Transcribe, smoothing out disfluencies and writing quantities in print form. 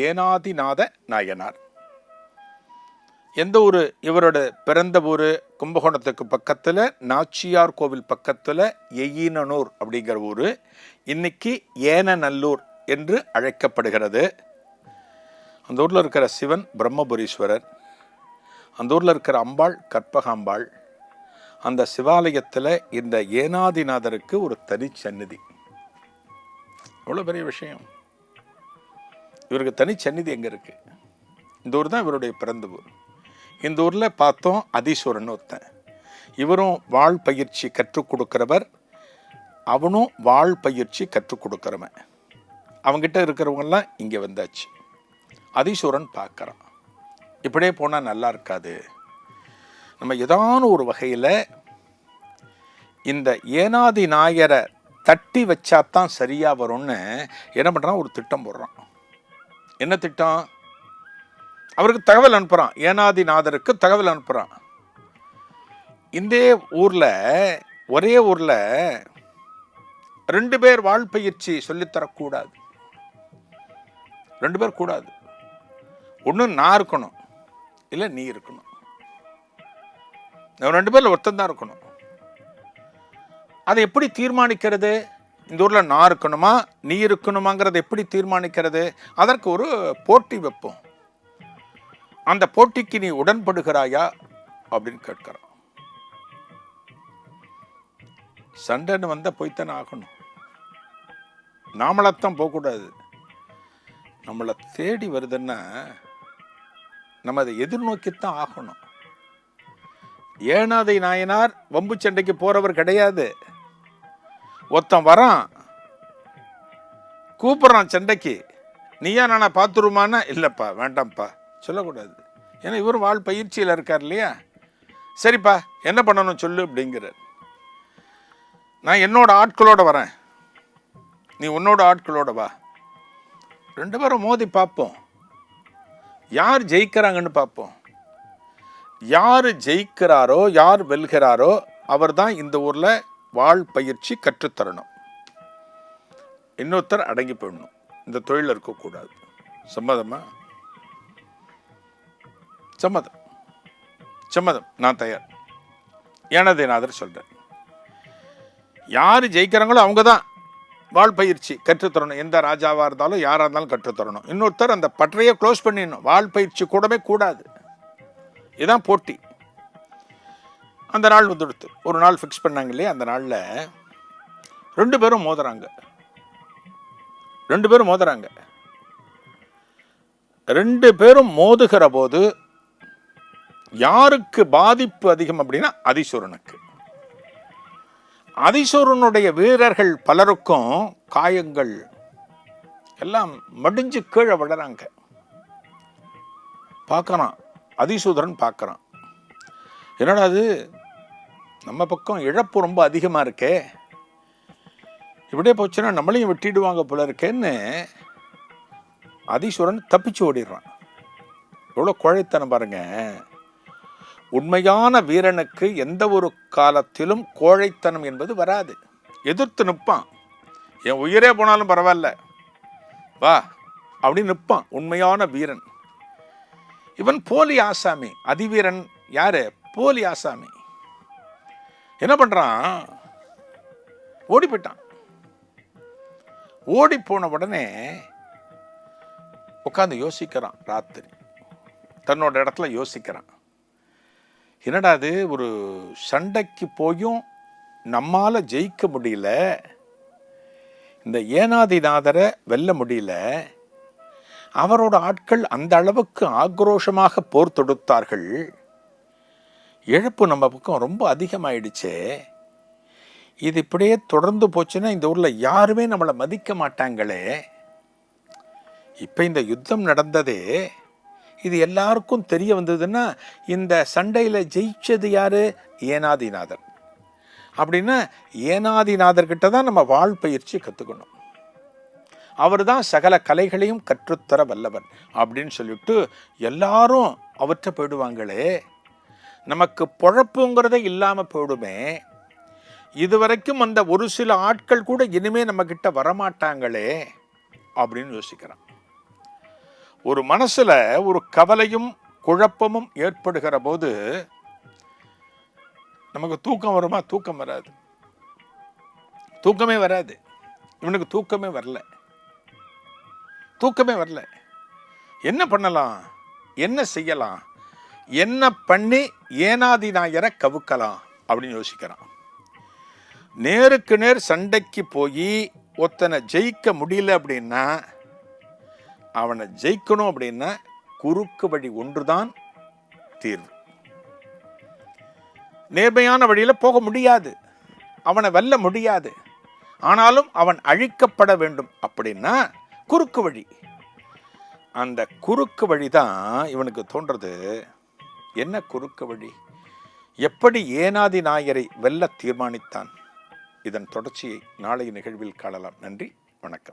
ஏனாதிநாத நாயனார். எந்த ஊர் இவரோட பிறந்த ஊர்? கும்பகோணத்துக்கு பக்கத்தில் நாச்சியார் கோவில் பக்கத்தில் எயினனூர் அப்படிங்கிற ஊர். இன்னைக்கு ஏனநல்லூர் என்று அழைக்கப்படுகிறது. அந்த ஊரில் இருக்கிற சிவன் பிரம்மபுரீஸ்வரர், அந்த ஊரில் இருக்கிற அம்பாள் கற்பகாம்பாள். அந்த சிவாலயத்தில் இந்த ஏனாதிநாதருக்கு ஒரு தனி சந்நிதி. எவ்வளோ பெரிய விஷயம்! இவருக்கு தனி சந்நிதி எங்கே இருக்கு? இந்த ஊர் தான் இவருடைய பிறந்த ஊர். இந்த ஊரில் பார்த்தோம் அதீஸ்வரன் ஒருத்தன். இவரும் வாழ் பயிற்சி கற்றுக் கொடுக்கிறவர், அவனும் வாழ் பயிற்சி கற்றுக் கொடுக்கிறவன். அவங்கிட்ட இருக்கிறவங்கெல்லாம் இங்கே வந்தாச்சு. அதீஸ்வரன் பார்க்குறான், இப்படியே போனால் நல்லா இருக்காது, நம்ம ஏதான ஒரு வகையில் இந்த ஏனாதி நாயரை தட்டி வச்சாதான் சரியாக வரும்னு என்ன பண்ணுறான்? ஒரு திட்டம் போடுறான். என்ன திட்டம்? அவருக்கு தகவல் அனுப்புகிறான், ஏனாதிநாதருக்கு தகவல் அனுப்புகிறான். இந்த ஊரில், ஒரே ஊரில் 2 பேர் வாழ்பயிற்சி சொல்லித்தரக்கூடாது. 2 பேர் கூடாது. ஒன்று நான் இருக்கணும், இல்லை நீ இருக்கணும். 2 பேரில் ஒருத்தன் தான் இருக்கணும். அதை எப்படி தீர்மானிக்கிறது? இந்த ஊரில் நான் இருக்கணுமா நீ இருக்கணுமாங்கிறத எப்படி தீர்மானிக்கிறது? அதற்கு ஒரு போட்டி வைப்போம். அந்த போட்டிக்கு நீ உடன்படுகிறாயா அப்படின்னு கேட்கிறான். சண்டைன்னு வந்தால் போய்த்தானே ஆகணும். நாமளத்தான் போகக்கூடாது. நம்மளை தேடி வருதுன்னா நம்ம அதை எதிர்நோக்கித்தான் ஆகணும். ஏனாதி நாயனார் வம்பு சண்டைக்கு போறவர் கிடையாது. ஒருத்தன் வரான், கூப்பிட்றான் சண்டைக்கு, நீயா நானா பார்த்துருமானா? இல்லைப்பா வேண்டாம்ப்பா சொல்லக்கூடாது. ஏன்னா இவர் வாழ் பயிற்சியில் இருக்கார் இல்லையா? சரிப்பா என்ன பண்ணணும் சொல்லு அப்படிங்கிறார். நான் என்னோட ஆட்களோட வரேன், நீ உன்னோட ஆட்களோட வா. 2 பேரும் மோதி பார்ப்போம், யார் ஜெயிக்கிறாங்கன்னு பார்ப்போம். யார் ஜெயிக்கிறாரோ, யார் வெல்கிறாரோ அவர் தான் இந்த ஊரில் வாழ் பயிற்சி கற்றுத்தரணும். இன்னொருத்தர் அடங்கி போயிடணும், இந்த தொழில் இருக்கக்கூடாது. சம்மதமா? சம்மதம், சம்மதம், நான் தயார். ஏனாதிநாதர் சொல்கிறேன், யார் ஜெயிக்கிறாங்களோ அவங்க தான் வாழ் பயிற்சி கற்றுத்தரணும். எந்த ராஜாவாக இருந்தாலும் யாராக இருந்தாலும் கற்றுத்தரணும். இன்னொருத்தர் அந்த பற்றையை க்ளோஸ் பண்ணிடணும். வாழ் பயிற்சி கூடவே கூடாது. இதுதான் போட்டி. அந்த நாள் வந்துடுத்து. ஒரு நாள் ஃபிக்ஸ் பண்ணாங்க இல்லையா? அந்த நாளில் 2 பேரும் மோதுறாங்க. 2 பேரும் மோதுறாங்க. 2 பேரும் மோதுகிற போது யாருக்கு பாதிப்பு அதிகம் அப்படின்னா அதீஸ்வரனுக்கு. அதீஸ்வரனுடைய வீரர்கள் பலருக்கும் காயங்கள் எல்லாம் மடிஞ்சு கீழே விடுறாங்க. பார்க்கறான் அதீசூதரன், பார்க்கறான், என்னடா அது நம்ம பக்கம் இழப்பு ரொம்ப அதிகமாக இருக்கே, இப்படியே போச்சுன்னா நம்மளையும் வெட்டிடுவாங்க போல இருக்கேன்னு அதீஸ்வரன் தப்பிச்சு ஓடிடுறான். எவ்வளோ கோழைத்தனம் பாருங்க! உண்மையான வீரனுக்கு எந்த ஒரு காலத்திலும் கோழைத்தனம் என்பது வராது. எதிர்த்து நிற்பான். என் உயிரே போனாலும் பரவாயில்ல வா அப்படின்னு நிற்பான் உண்மையான வீரன். இவன் போலி ஆசாமி. அதிவீரன் யாரு? போலி ஆசாமி. என்ன பண்றான்? ஓடி போயிட்டான். ஓடி போன உடனே உட்காந்து யோசிக்கிறான். ராத்திரி தன்னோட இடத்துல யோசிக்கிறான், என்னடா அது, ஒரு சண்டைக்கு போயும் நம்மால ஜெயிக்க முடியல, இந்த ஏனாதிநாதரை வெல்ல முடியல, அவரோட ஆட்கள் அந்த அளவுக்கு ஆக்ரோஷமாக போர் தொடுத்தார்கள், இழப்பு நம்ம பக்கம் ரொம்ப அதிகமாயிடுச்சே, இது இப்படியே தொடர்ந்து போச்சுன்னா இந்த ஊரில் யாருமே நம்மளை மதிக்க மாட்டாங்களே, இப்போ இந்த யுத்தம் நடந்ததே இது எல்லாருக்கும் தெரிய வந்ததுன்னா இந்த சண்டையில் ஜெயிச்சது யாரு? ஏனாதிநாதர். அப்படின்னா ஏனாதிநாதர்கிட்ட தான் நம்ம வாழ் பயிற்சி கற்றுக்கணும். அவர் தான் சகல கலைகளையும் கற்றுத்தர வல்லவர் அப்படின்னு சொல்லிட்டு எல்லாரும் அவற்றை போயிடுவாங்களே, நமக்கு பொழப்புங்கிறதே இல்லாமல் போயிடுமே, இதுவரைக்கும் அந்த ஒரு சில ஆட்கள் கூட இனிமே நம்ம கிட்ட வரமாட்டாங்களே அப்படின்னு யோசிக்கிறான். ஒரு மனசுல ஒரு கவலையும் குழப்பமும் ஏற்படுகிற போது நமக்கு தூக்கம் வருமா? தூக்கம் வராது. தூக்கமே வராது. இவனுக்கு தூக்கமே வரல. தூக்கமே வரல. என்ன பண்ணலாம்? என்ன செய்யலாம்? என்ன பண்ணி ஏனாதி நாயரை கவுக்கலாம் அப்படின்னு யோசிக்கிறான். நேருக்கு நேர் சண்டைக்கு போய் ஒருத்தனை ஜெயிக்க முடியல அப்படின்னா, அவனை ஜெயிக்கணும் அப்படின்னா குறுக்கு வழி ஒன்றுதான் தீர்வு. நேர்மையான வழியில போக முடியாது, அவனை வெல்ல முடியாது. ஆனாலும் அவன் அழிக்கப்பட வேண்டும் அப்படின்னா குறுக்கு வழி. அந்த குறுக்கு வழி தான் இவனுக்கு தோன்றது. என்ன குறுக்கு வழி? எப்படி ஏனாதி நாயரை வெல்ல தீர்மானித்தான்? இதன் தொடர்ச்சியை நாளைய நிகழ்வில் காணலாம். நன்றி, வணக்கம்.